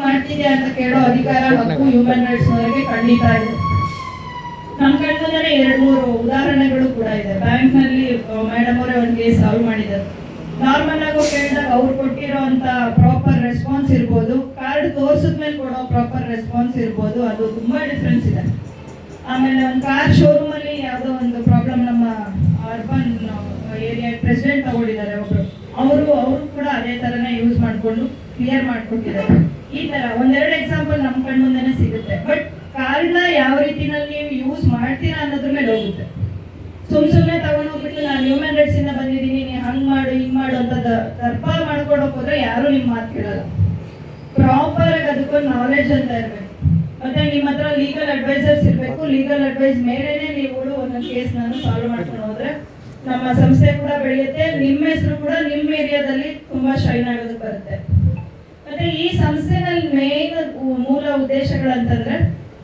ಮಾಡ್ತಿದ್ಯಾ ಅಂತ ಕೇಳೋ ಅಧಿಕಾರ ಹಕ್ಕು ಹ್ಯೂಮನ್ ರೈಟ್ಸ್ ಅವರಿಗೆ ಖಂಡಿತ ಇದೆ. ನಮ್ಮ ಕಣ್ಣಲ್ಲೇ 2-3 ಉದಾಹರಣೆಗಳು ಕೂಡ ಇದೆ. ಬ್ಯಾಂಕ್ ನಲ್ಲಿ ಮೇಡಮ್ ಅವರೇ ಒಂದು ಕೇಸ್ ಸಾಲ್ವ್ ಮಾಡಿದ್ದಾರೆ. ನಾರ್ಮಲ್ ಆಗಿ ಕೇಳಿದಾಗ ಅವ್ರು ಕೊಟ್ಟಿರೋ ಅಂತ ಪ್ರಾಪರ್ ರೆಸ್ಪಾನ್ಸ್ ಇರ್ಬೋದು, ಕಾರ್ಡ್ ತೋರಿಸಿದ್ಮೇಲೆ ಕೊಡೋ ಪ್ರಾಪರ್ ರೆಸ್ಪಾನ್ಸ್ ಇರ್ಬೋದು, ಅದು ತುಂಬಾ ಡಿಫ್ರೆನ್ಸ್ ಇದೆ. ಆಮೇಲೆ ಒಂದು ಕಾರ್ ಶೋರೂಮ್ ಅಲ್ಲಿ ಯಾವುದೋ ಒಂದು ಪ್ರಾಬ್ಲಮ್ ನಮ್ಮ ಅರ್ಬನ್ ಏರಿಯಾ ಪ್ರೆಸಿಡೆಂಟ್ ತಗೊಂಡಿದ್ದಾರೆ ಒಬ್ರು, ಅವರು ಕೂಡ ಅದೇ ತರನೇ ಯೂಸ್ ಮಾಡ್ಕೊಂಡು ಕ್ಲಿಯರ್ ಮಾಡ್ಕೊಟ್ಟಿದ್ದಾರೆ. ಈ ತರ ಒಂದೆರಡು ಎಕ್ಸಾಂಪಲ್ ನಮ್ಮ ಕಣ್ಣು ಮುಂದೆನೆ ಸಿಗುತ್ತೆ. ಬಟ್ ಕಾರ್ಡ್ನ ಯಾವ ರೀತಿನಲ್ಲಿ ನೀವು ಯೂಸ್ ಮಾಡ್ತೀರಾ ಅನ್ನೋದ್ರ ಮೇಲೆ ಹೋಗುತ್ತೆ. ಸುಮ್ಮನೆ ತಗೊಂಡೋಗ್ಬಿಟ್ಟು ನಾನು ಹ್ಯೂಮನ್ ರೈಟ್ಸ್ ಇಂದ ಬಂದಿದ್ದೀನಿ, ನೀ ಹಂಗ್ ಮಾಡು ಹಿಂಗ್ ಮಾಡು ಅಂತ ದರ್ಪ ಮಾಡ್ಕೊಡೋಕ್ ಹೋದ್ರೆ ಯಾರು ನಿಮ್ ಮಾತು ಕೇಳಲ್ಲ. ಪ್ರಾಪರ್ ಆಗಿ ಅದಕ್ಕೊಂದು ನಾಲೆಡ್ಜ್ ಅಂತ ಇರ್ಬೇಕು. ಮತ್ತೆ ನಿಮ್ಮ ಹತ್ರ ಲೀಗಲ್ ಅಡ್ವೈಸರ್ಸ್ ಇರ್ಬೇಕು. ಲೀಗಲ್ ಅಡ್ವೈಸ್ ಮೇಲೆನೆ ನೀವು ಒಂದೊಂದು ಕೇಸ್ ನಾನು ಸಾಲ್ವ್ ಮಾಡ್ಕೊಂಡು ಹೋದ್ರೆ ನಮ್ಮ ಸಂಸ್ಥೆ ಕೂಡ ಬೆಳೆಯುತ್ತೆ, ನಿಮ್ಮ ಹೆಸರು ಕೂಡ ನಿಮ್ಮ ಏರಿಯಾದಲ್ಲಿ ತುಂಬಾ ಶೈನ್ ಆಗೋದಕ್ಕೆ ಬರುತ್ತೆ. ಮತ್ತೆ ಈ ಸಂಸ್ಥೆನಲ್ಲಿ ಮೇನ್ ಮೂಲ ಉದ್ದೇಶಗಳಂತಂದ್ರೆ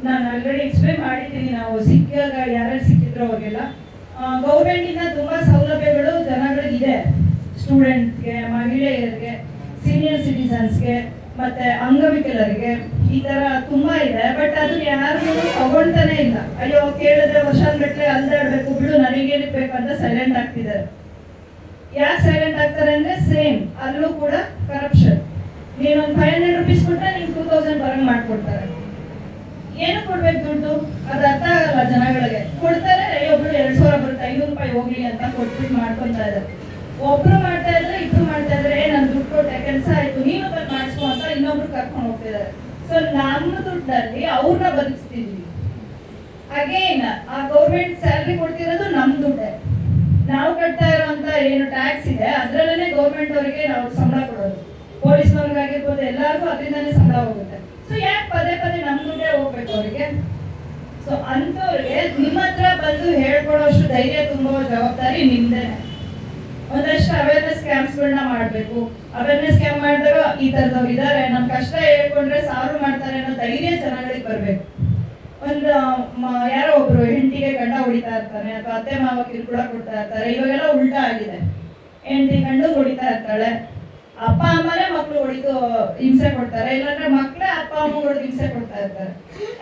ನಾನು ಆಲ್ರೆಡಿ ಎಕ್ಸ್ಪ್ಲೇನ್ ಮಾಡಿದ್ದೀನಿ. ನಾವು ಸಿಕ್ಕಾಗ ಯಾರ್ಯಾರು ಸಿಕ್ಕಿದ್ರು ಅವ್ರಿಗೆಲ್ಲ ಗೌರ್ಮೆಂಟ್ ಇಂದ ತುಂಬಾ ಸೌಲಭ್ಯಗಳು ಜನಗಳಿಗಿದೆ. ಸ್ಟೂಡೆಂಟ್ಸ್ಗೆ, ಮಹಿಳೆಯರಿಗೆ, ಸೀನಿಯರ್ ಸಿಟಿಸನ್ಸ್ಗೆ, ಮತ್ತೆ ಅಂಗವಿಕಲರಿಗೆ, ಈ ತರ ತುಂಬಾ ಇದೆ. ಬಟ್ ಅದು ಯಾರು ತಗೊಳ್ತಾನೆ ಇಲ್ಲ. ಅಯ್ಯೋ ಕೇಳಿದ್ರೆ ವರ್ಷಾನ್ಗಟ್ಲೆ ಅಲ್ದಾಡ್ಬೇಕು, ಬಿಡು ನನಗೇನಕ್ಕೆ ಬೇಕು ಅಂತ ಸೈಲೆಂಟ್ ಆಗ್ತಿದ್ದಾರೆ. ಯಾಕೆ ಸೈಲೆಂಟ್ ಆಗ್ತಾರೆ ಅಂದ್ರೆ ಸೇಮ್ ಅಲ್ಲೂ ಕೂಡ ಕರಪ್ಷನ್. ನೀನೊಂದು 500 ರೂಪೀಸ್ ಕೊಟ್ಟರೆ ನಿಮ್ಗೆ 2000 ಬರಂಗ್ ಮಾಡ್ಕೊಡ್ತಾರೆ. ಏನು ಕೊಡ್ಬೇಕು ದುಡ್ಡು ಅದು ಅರ್ಥ ಆಗಲ್ಲ ಜನಗಳಿಗೆ. ಕೊಡ್ತಾರೆ, ಒಬ್ರು 2000 ಬರುತ್ತೆ, 500 ರೂಪಾಯಿ ಹೋಗ್ಲಿ ಅಂತ ಕೊಟ್ಬಿಟ್ಟು ಮಾಡ್ಕೊಂತ ಇದ್ದಾರೆ. ಒಬ್ರು ಮಾಡ್ತಾ ಇದ್ರೆ ಇಬ್ರು ಮಾಡ್ತಾ ಇದ್ರೆ ನನ್ ದುಡ್ಡು ಕೊಟ್ಟೆ ಕೆಲಸ ಆಯ್ತು ನೀನು ಬಂದು ಮಾಡಿಸ್ಕೊ ಅಂತ ಇನ್ನೊಬ್ರು ಕರ್ಕೊಂಡು ಹೋಗ್ತಿದ್ದಾರೆ. ಸೊ ನಮ್ಮ ದುಡ್ಡಲ್ಲಿ ಅವ್ರನ್ನ ಬದುಕಿಸ್ತಿದ್ವಿ. ಅಗೇನ್ ಆ ಗೌರ್ಮೆಂಟ್ ಸ್ಯಾಲ್ರಿ ಕೊಡ್ತಿರೋದು ನಮ್ ದುಡ್ಡೇ. ನಾವು ಕಟ್ತಾ ಇರೋಂತ ಏನು ಟ್ಯಾಕ್ಸ್ ಇದೆ ಅದ್ರಲ್ಲೇ ಗೌರ್ಮೆಂಟ್ ಅವರಿಗೆ ನಾವು ಸಂಬಳ ಕೊಡೋದು. ಪೊಲೀಸ್ನವ್ರಿಗಾಗಿರ್ಬೋದು ಎಲ್ಲರಿಗೂ ಅದರಿಂದಾನೇ ಸಂಬಳ ಹೋಗುತ್ತೆ. ಸೊ ಯಾಕೆ ಪದೇ ಪದೇ ನಮ್ ದುಡ್ಡೇ ಹೋಗ್ಬೇಕು ಅವರಿಗೆ? ಸೊ ಅಂತವ್ರಿಗೆ ನಿಮ್ಮ ಹತ್ರ ಬಂದು ಹೇಳ್ಕೊಡೋಷ್ಟು ಧೈರ್ಯ ತುಂಬೋ ಜವಾಬ್ದಾರಿ ನಿಮ್ದೇನೆ. ಒಂದಷ್ಟು ಅವೇರ್ನೆಸ್ ಕ್ಯಾಂಪ್ಸ್ಗಳನ್ನ ಮಾಡ್ಬೇಕು. ಅವೇರ್ನೆಸ್ ಕ್ಯಾಂಪ್ ಮಾಡಿದಾಗ ಈ ತರದವ್ರು ಇದಾರೆ, ನಮ್ ಕಷ್ಟ ಹೇಳ್ಕೊಂಡ್ರೆ ಸಾಲ್ವ್ ಮಾಡ್ತಾರೆ ಅನ್ನೋ ಧೈರ್ಯ ಜನಗಳಿಗೆ ಬರ್ಬೇಕು. ಒಂದು ಯಾರೋ ಒಬ್ರು ಹೆಂಡತಿಗೆ ಗಂಡ ಹೊಡಿತಾ ಇರ್ತಾನೆ, ಅಥವಾ ಅತ್ತೆ ಮಾವ ಕಿರುಕುಳ ಕೊಡ್ತಾ ಇರ್ತಾರೆ. ಇವಾಗೆಲ್ಲ ಉಲ್ಟಾ ಆಗಿದೆ. ಹೆಂಡತಿ ಗಂಡು ಹೊಡಿತಾ ಇರ್ತಾಳೆ, ಅಪ್ಪ ಅಮ್ಮನೇ ಮಕ್ಳು ಹೊಡಿದು ಹಿಂಸೆ ಕೊಡ್ತಾರೆ, ಇಲ್ಲಾಂದ್ರೆ ಮಕ್ಳೇ ಅಪ್ಪ ಅಮ್ಮ ಹೊಡೆದು ಹಿಂಸೆ ಕೊಡ್ತಾ ಇರ್ತಾರೆ.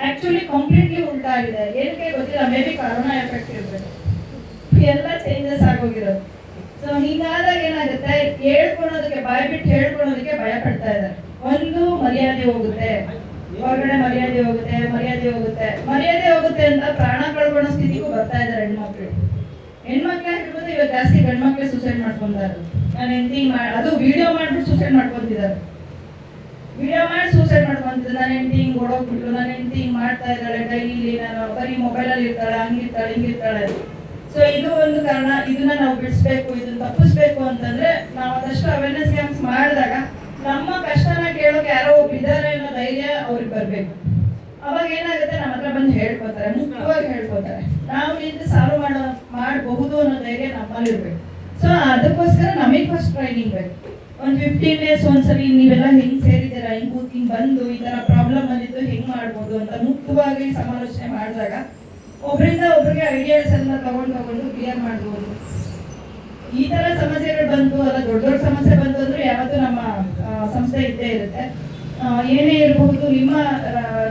ಆಕ್ಚುಲಿ ಕಂಪ್ಲೀಟ್ಲಿ ಉಲ್ಟಾ ಆಗಿದೆ. ಏನಕ್ಕೆ ಗೊತ್ತಿಲ್ಲ, ಮೇ ಬಿ ಕರೋನಾ ಎಫೆಕ್ಟ್ ಇರ್ಬೇಕು, ಎಲ್ಲ ಚೇಂಜಸ್ ಆಗೋಗಿರೋದು. ಸೊ ಹೀಗಾದಾಗ ಏನಾಗುತ್ತೆ, ಹೇಳ್ಕೊಳೋದಕ್ಕೆ ಬಾಯ್ ಬಿಟ್ಟು ಹೇಳ್ಕೊಳೋದಕ್ಕೆ ಭಯ ಪಡ್ತಾ ಇದ್ದಾರೆ. ಒಂದು ಮರ್ಯಾದೆ ಹೋಗುತ್ತೆ, ಹೊರಗಡೆ ಮರ್ಯಾದೆ ಹೋಗುತ್ತೆ, ಮರ್ಯಾದೆ ಹೋಗುತ್ತೆ ಅಂತ ಪ್ರಾಣ ಕಳ್ಕೊಳ್ಳೋ ಸ್ಥಿತಿಗೂ ಬರ್ತಾ ಇದ್ದಾರೆ ಹೆಣ್ಮಕ್ಳು. ಹೆಣ್ಮಕ್ಳಾಗಿರ್ಬೋದು, ಇವಾಗ ಜಾಸ್ತಿ ಗಂಡ್ಮಕ್ಳೇ ಸೂಸೈಡ್ ಮಾಡ್ಕೊಂತಾರೆ. ನಾನು ಹೆಂಡತಿ ಅದು ವಿಡಿಯೋ ಮಾಡ್ಬಿಟ್ಟು ಸೂಸೈಡ್ ಮಾಡ್ಕೊಂತಿದ್ದಾರೆ. ವಿಡಿಯೋ ಮಾಡಿ ಸೂಸೈಡ್ ಮಾಡ್ಕೊಂತಿದ್ದಾರೆ. ನಾನು ಹೆಂಡತಿ ಹಿಂಗ್ ಓಡೋಗ್ಬಿಟ್ಲು, ನನ್ನ ಹೆಂಡತಿ ಹಿಂಗ್ ಮಾಡ್ತಾ ಇದ್ದಾಳೆ, ಡೈಲಿ ನಾನು ಬರೀ ಮೊಬೈಲಲ್ಲಿ ಇರ್ತಾಳೆ, ಹಂಗಿರ್ತಾಳೆ ಹಿಂಗಿರ್ತಾಳೆ. ಸೊ ಇದು ಒಂದು ಕಾರಣ. ಇದನ್ನ ನಾವು ಬಿಡಿಸ್ಬೇಕು, ಇದನ್ನ ತಪ್ಪಿಸ್ಬೇಕು ಅಂತಂದ್ರೆ ನಾವು ಅದಷ್ಟು ಅವೇರ್ನೆಸ್ ಕ್ಯಾಂಪ್ಸ್ ಮಾಡಿದಾಗ ನಮ್ಮ ಕಷ್ಟನ ಕೇಳೋಕೆ ಯಾರೋ ಒಬ್ಬ ಇದ್ದಾರೆ ಅನ್ನೋ ಧೈರ್ಯ ಅವ್ರಿಗೆ ಬರ್ಬೇಕು. ಅವಾಗ ಏನಾಗುತ್ತೆ, ನಮ್ಮ ಹತ್ರ ಬಂದು ಹೇಳ್ಕೊತಾರೆ, ಮುಖ್ಯವಾಗಿ ಹೇಳ್ಕೊತಾರೆ. ನಾವು ನಿಂತು ಸಾಲ್ವ್ ಮಾಡಬಹುದು ಅನ್ನೋ ಧೈರ್ಯ ನಮ್ಮಲ್ಲಿ ಇರ್ಬೇಕು. ಸೊ ಅದಕ್ಕೋಸ್ಕರ ನಮಗೆ ಫಸ್ಟ್ ಟ್ರೈನಿಂಗ್ ಬೇಕು. ಒಂದು 15 ಡೇಸ್ ಒಂದ್ಸರಿ ನೀವೆಲ್ಲ ಹೆಂಗ್ ಸೇರಿದ್ದೀರಾ, ಹಿಂಗ್ ಬಂದು ಈ ತರ ಪ್ರಾಬ್ಲಮ್ ಬಂದಿದ್ದು ಹೆಂಗ್ ಮಾಡ್ಬೋದು ಅಂತ ಮುಖ್ಯವಾಗಿ ಸಮಾಲೋಚನೆ ಮಾಡಿದಾಗ ಒಬ್ಬರಿಂದ ಒಬ್ಬರಿಗೆ ಐಡಿಯಾಸ್ ಎಲ್ಲ ತಗೊಂಡು ಕ್ಲಿಯರ್ ಮಾಡ್ಬೋದು. ಈ ತರ ಸಮಸ್ಯೆಗಳು ಬಂತು ಅಲ್ಲ, ದೊಡ್ಡ ದೊಡ್ಡ ಸಮಸ್ಯೆ ಬಂತು ಅಂದ್ರೆ ಯಾವತ್ತೂ ನಮ್ಮ ಸಂಸ್ಥೆ ಇದ್ದೇ ಇರುತ್ತೆ. ಏನೇ ಇರಬಹುದು, ನಿಮ್ಮ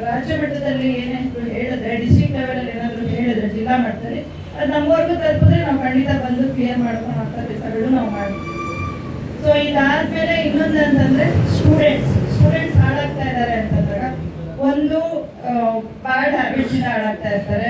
ರಾಜ್ಯ ಮಟ್ಟದಲ್ಲಿ ಏನಾದ್ರು ಹೇಳಿದ್ರೆ, ಡಿಸ್ಟ್ರಿಕ್ಟ್ ಲೆವೆಲ್ ಏನಾದ್ರು ಹೇಳಿದ್ರೆ, ಜಿಲ್ಲಾ ಮಟ್ಟದಲ್ಲಿ ಅದು ನಮ್ಮವರೆಗೂ ತಲುಪಿದ್ರೆ ನಾವು ಖಂಡಿತ ಬಂದು ಕ್ಲಿಯರ್ ಮಾಡ್ಕೊಂಡು ಅಂತ ಕೆಲಸಗಳು ನಾವು ಮಾಡ್ತೀವಿ. ಸೊ ಇದಾದ್ಮೇಲೆ ಇನ್ನೊಂದು ಅಂತಂದ್ರೆ ಸ್ಟೂಡೆಂಟ್ಸ್ ಹಾಳಾಗ್ತಾ ಇದ್ದಾರೆ ಅಂತಂದಾಗ, ಒಂದು ಬ್ಯಾಡ್ ಹ್ಯಾಬಿಟ್ಸ್ ಇಂದ ಹಾಳಾಗ್ತಾ ಇರ್ತಾರೆ.